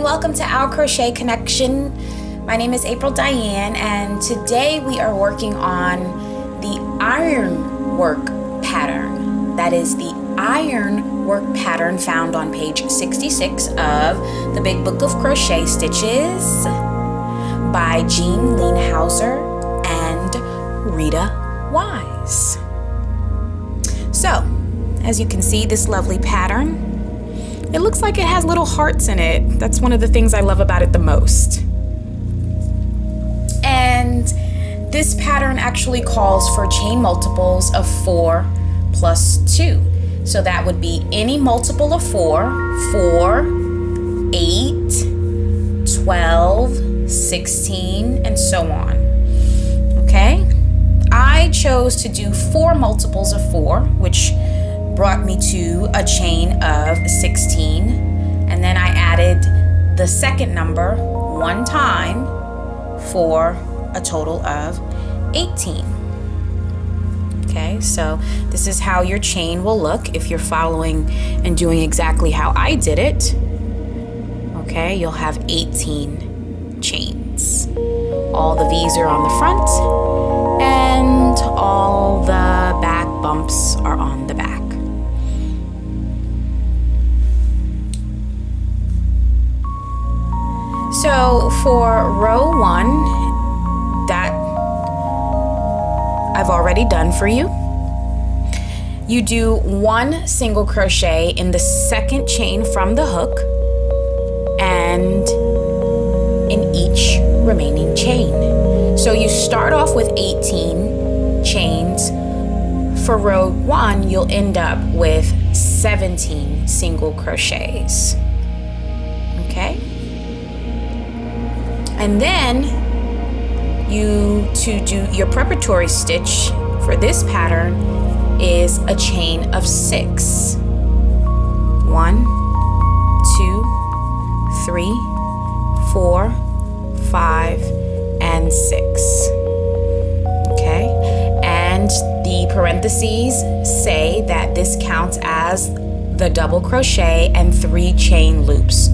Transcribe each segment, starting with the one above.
welcome to our Crochet Connection. My name is April Diane, and today we are working on the Ironwork pattern. That is the Ironwork pattern found on page 66 of the Big Book of Crochet Stitches by Jean Leanhauser and Rita Wise. So, as you can see, this lovely pattern, it looks like it has little hearts in it. That's one of the things I love about it the most. And this pattern actually calls for chain multiples of 4 plus 2. So that would be any multiple of 4, 8, 12, 16, and so on. Okay? I chose to do 4 multiples of 4, which brought me to a chain of 16, and then I added the second number one time for a total of 18. Okay, so this is how your chain will look if you're following and doing exactly how I did it. Okay, you'll have 18 chains. All the V's are on the front and all the back bumps are on the back. So for row 1, that I've already done for you. You do 1 single crochet in the second chain from the hook and in each remaining chain. So you start off with 18 chains. For row 1, you'll end up with 17 single crochets. Okay? And then to do your preparatory stitch for this pattern is a chain of 6. 1, 2, 3, 4, 5, and 6. Okay, and the parentheses say that this counts as the double crochet and 3 chain loops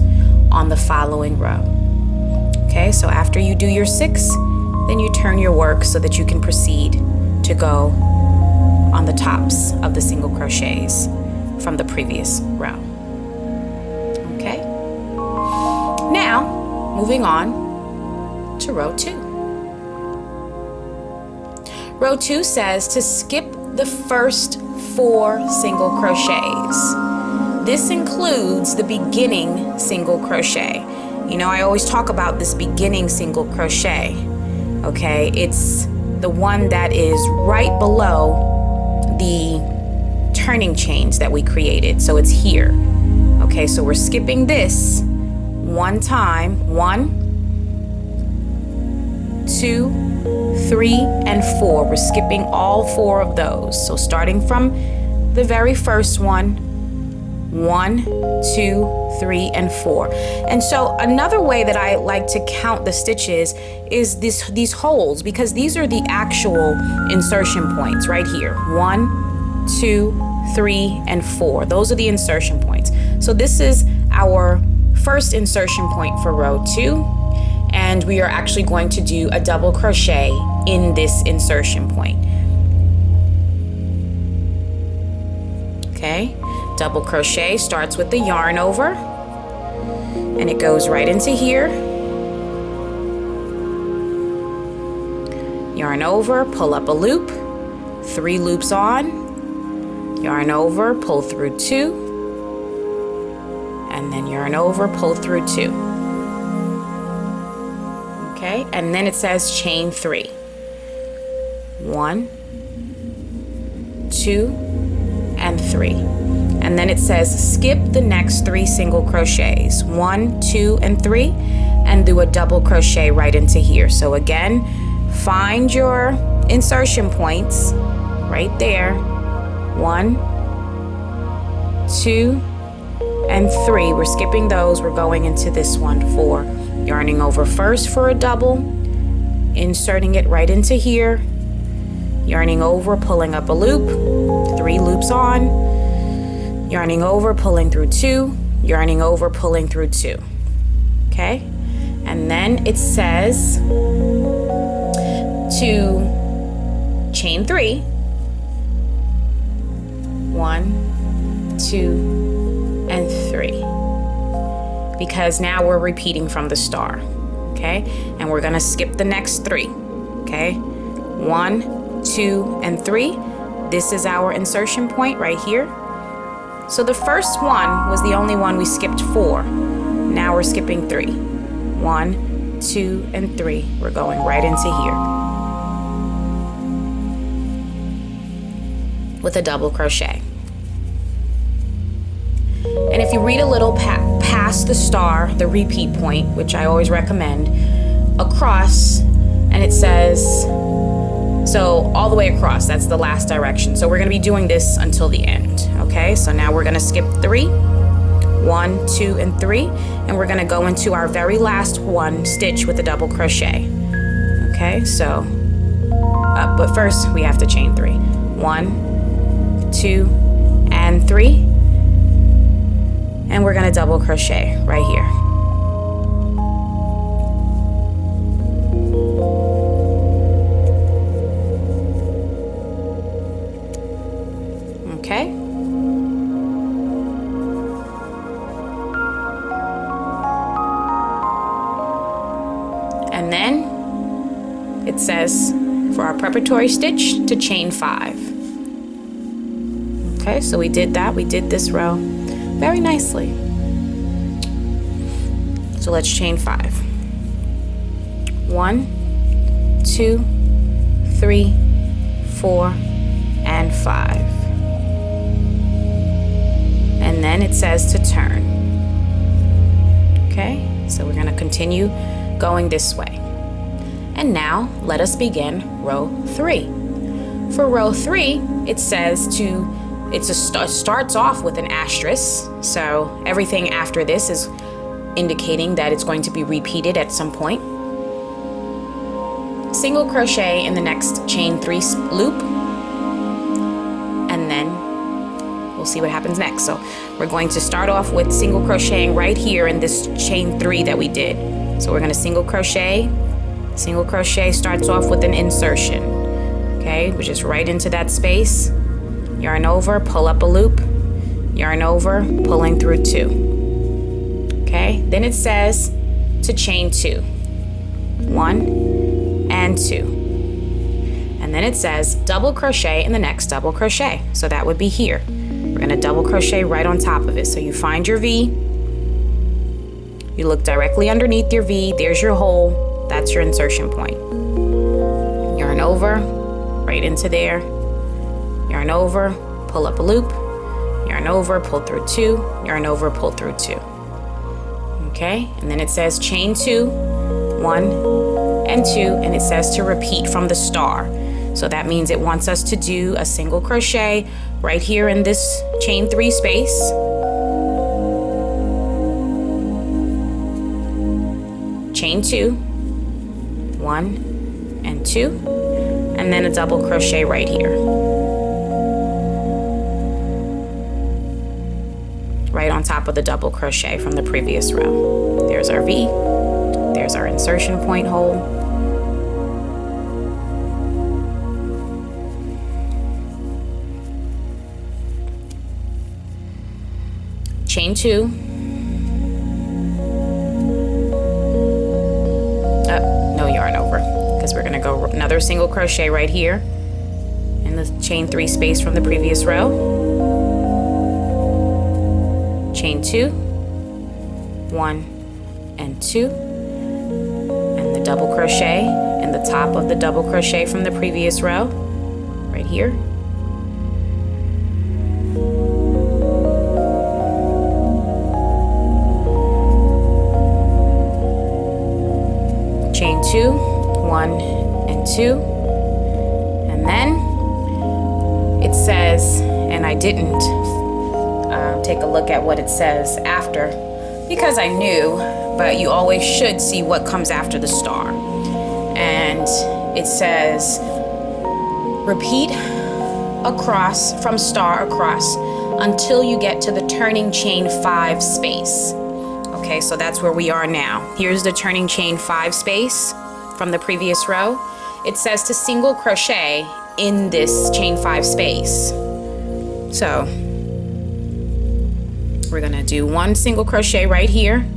on the following row. Okay, so after you do your 6, then you turn your work so that you can proceed to go on the tops of the single crochets from the previous row. Okay, now moving on to row 2. Row 2 says to skip the first 4 single crochets. This includes the beginning single crochet. You know, I always talk about this beginning single crochet, okay? It's the one that is right below the turning chains that we created. So it's here, okay? So we're skipping this one time. 1, 2, 3, and 4. We're skipping all 4 of those. So starting from the very first one, 1, 2, 3, and 4. And so another way that I like to count the stitches is these holes, because these are the actual insertion points right here. 1, 2, 3, and 4. Those are the insertion points. So this is our first insertion point for row 2, and we are actually going to do a double crochet in this insertion point. Okay. Double crochet starts with the yarn over, and it goes right into here. Yarn over, pull up a loop, 3 loops on, yarn over, pull through 2, and then yarn over, pull through 2. Okay, and then it says chain 3. 1, 2, and 3. And then it says skip the next 3 single crochets, 1, 2, and 3, and do a double crochet right into here. So again, find your insertion points right there. 1, 2, and 3. We're skipping those. We're going into this one for yarning over first for a double, inserting it right into here, yarning over, pulling up a loop, 3 loops on, yarning over, pulling through 2, yarning over, pulling through 2. okay? And then it says to chain 3. 1, 2, and 3. Because now we're repeating from the star, okay? And we're gonna skip the next 3, okay? 1, 2, and 3. This is our insertion point right here. So the first one was the only one we skipped 4. Now we're skipping 3. 1, 2, and 3. We're going right into here with a double crochet. And if you read a little past the star, the repeat point, which I always recommend, across, and it says, so all the way across, that's the last direction. So we're gonna be doing this until the end, okay? So now we're gonna skip 3, 1, 2, and 3, and we're gonna go into our very last one stitch with a double crochet, okay? So, but first we have to chain 3. 1, 2, and 3. And we're gonna double crochet right here. Okay. And then it says for our preparatory stitch to chain 5. Okay, so we did that. We did this row very nicely. So let's chain 5. 1, 2, 3, 4, and 5. And then it says to turn. Okay, so we're going to continue going this way. And now let us begin row 3. For row 3, it says to starts off with an asterisk, so everything after this is indicating that it's going to be repeated at some point. Single crochet in the next chain 3 loop, and then we'll see what happens next. So we're going to start off with single crocheting right here in this chain 3 that we did. So we're going to single crochet starts off with an insertion, okay, which is right into that space. Yarn over, pull up a loop, yarn over, pulling through 2. Okay, then it says to chain 2. 1 and 2. And then it says double crochet in the next double crochet. So that would be here. We're gonna double crochet right on top of it. So you find your V, you look directly underneath your V, there's your hole, that's your insertion point. Yarn over, right into there. Yarn over, pull up a loop, yarn over, pull through 2, yarn over, pull through 2. Okay, and then it says chain 2, 1 and 2, and it says to repeat from the star. So that means it wants us to do a single crochet right here in this chain 3 space. Chain 2, 1 and 2, and then a double crochet right here. Right on top of the double crochet from the previous row. There's our V, there's our insertion point hole. Chain 2. No yarn over, because we're gonna go another single crochet right here in the chain 3 space from the previous row. Chain 2, 1 and 2, and the double crochet in the top of the double crochet from the previous row, right here. Chain 2, 1 and 2, and then it says, and I didn't take a look at what it says after because I knew, but you always should see what comes after the star. And it says repeat across from star across until you get to the turning chain 5 space. Okay, so that's where we are now. Here's the turning chain 5 space from the previous row. It says to single crochet in this chain 5 space. So we're gonna do 1 single crochet right here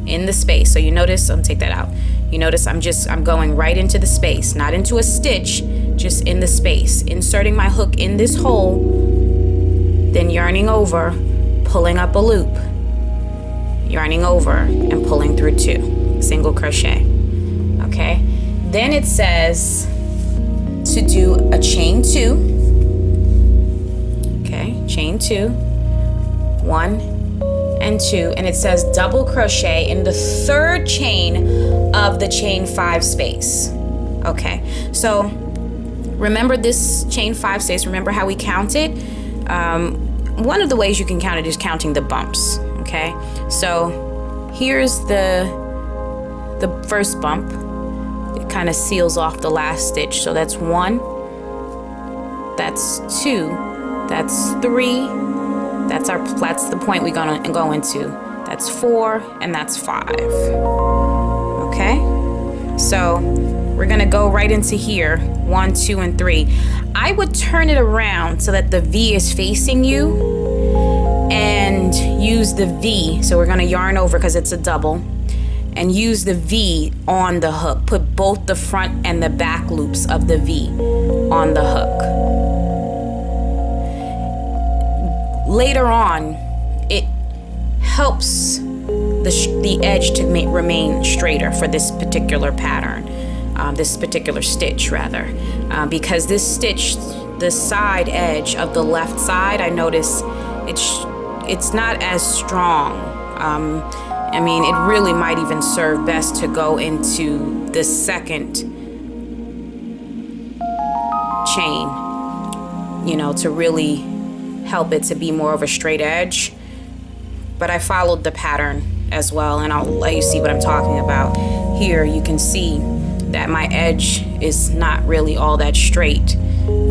in the space. So you notice, I'm gonna take that out. You notice I'm going right into the space, not into a stitch, just in the space. Inserting my hook in this hole, then yarning over, pulling up a loop, yarning over and pulling through 2, single crochet. Okay, then it says to do a chain 2. Okay, chain 2, 1 and 2, and it says double crochet in the 3rd chain of the chain 5 space. Okay, so remember this chain 5 space, remember how we count it? One of the ways you can count it is counting the bumps. Okay, so here's the first bump. It kind of seals off the last stitch. So that's 1, that's 2, that's 3, that's the point we're gonna go into. That's 4 and that's 5. Okay, so we're gonna go right into here, 1, 2, and 3. I would turn it around so that the V is facing you and use the V. So we're gonna yarn over because it's a double and use the V on the hook. Put both the front and the back loops of the V on the hook. Later on, it helps the edge to remain straighter for this particular pattern. This particular stitch rather, because this stitch, the side edge of the left side, I notice it's not as strong. I mean, it really might even serve best to go into the 2nd chain, you know, to really help it to be more of a straight edge. But I followed the pattern as well, and I'll let you see what I'm talking about. Here you can see that my edge is not really all that straight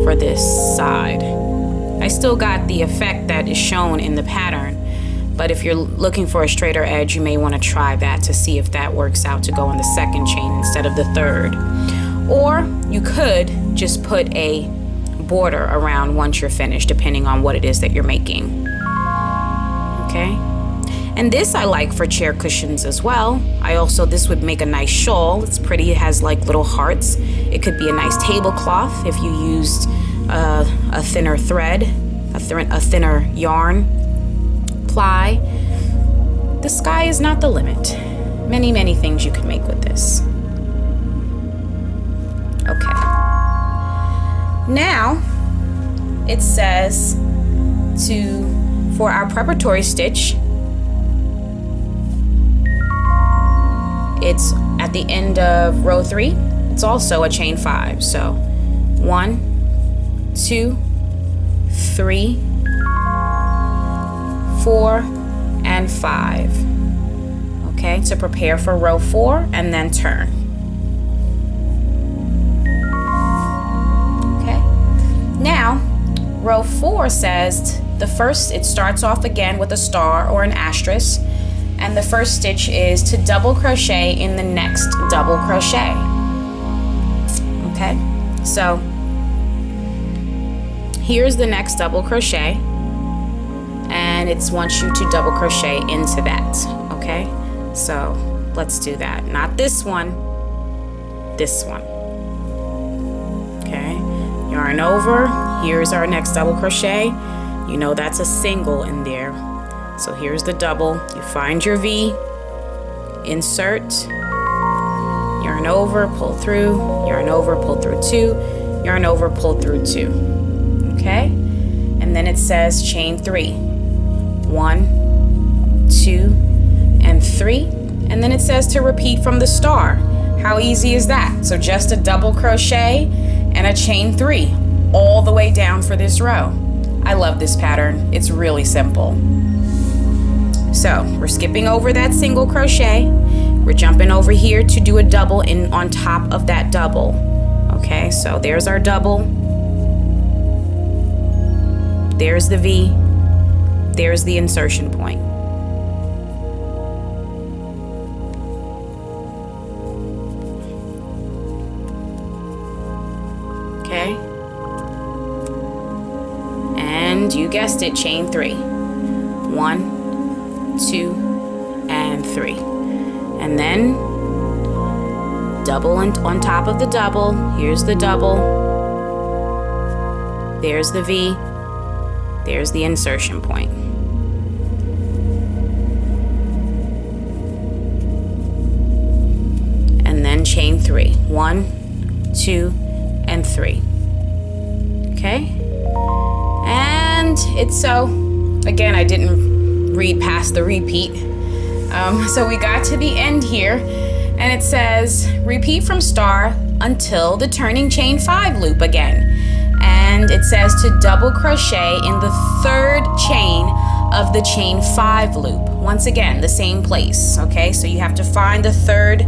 for this side. I still got the effect that is shown in the pattern, but if you're looking for a straighter edge, you may want to try that to see if that works out to go on the 2nd chain instead of the 3rd. Or you could just put a border around once you're finished, depending on what it is that you're making. Okay. And this I like for chair cushions as well. This would make a nice shawl. It's pretty, it has like little hearts. It could be a nice tablecloth if you used a thinner thread, a thinner yarn, ply. The sky is not the limit. Many, many things you can make with this. Okay. Now, it says for our preparatory stitch, it's at the end of row 3. It's also a chain 5. So 1, 2, 3, 4, and 5. Okay, to prepare for row 4 and then turn. Okay, now row 4 says it starts off again with a star or an asterisk. And the first stitch is to double crochet in the next double crochet. Okay, so here's the next double crochet, and it wants you to double crochet into that. Okay, so let's do that. Not this one, this one. Okay, yarn over. Here's our next double crochet. You know that's a single in there. So here's the double. You find your V, insert, yarn over, pull through, yarn over, pull through 2, yarn over, pull through 2. Okay? And then it says chain 3. 1, 2, and 3. And then it says to repeat from the star. How easy is that? So just a double crochet and a chain 3 all the way down for this row. I love this pattern. It's really simple. So we're skipping over that single crochet. We're jumping over here to do a double on top of that double. Okay, so there's our double. There's the V. there's the insertion point. Okay, and you guessed it, chain 3. 1, 2, and 3, and then double on top of the double. Here's the double, there's the V, there's the insertion point. And then chain 3. 1, 2, and 3. Okay, and it's so, again, I didn't read past the repeat. So we got to the end here, and it says repeat from star until the turning chain 5 loop again. And it says to double crochet in the 3rd chain of the chain 5 loop. Once again, the same place. Okay, so you have to find the 3rd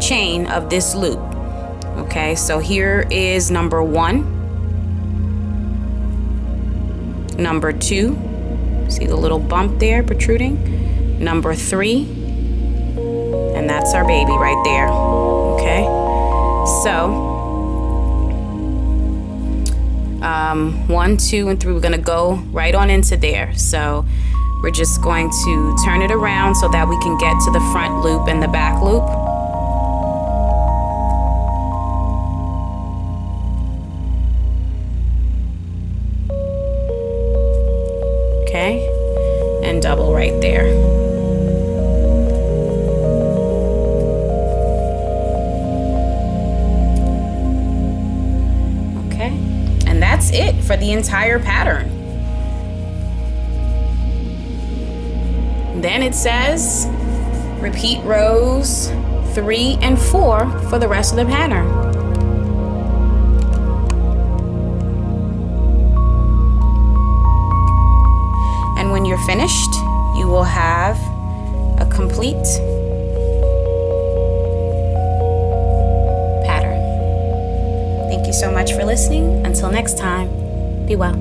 chain of this loop. Okay, so here is number 1, number 2, see the little bump there protruding, number 3, and that's our baby right there. Okay, so 1, 2, and 3, we're gonna go right on into there. So we're just going to turn it around so that we can get to the front loop and the back loop. Okay, and double right there. Okay, and that's it for the entire pattern. Then it says repeat rows 3 and 4 for the rest of the pattern. When you're finished, you will have a complete pattern. Thank you so much for listening. Until next time, be well.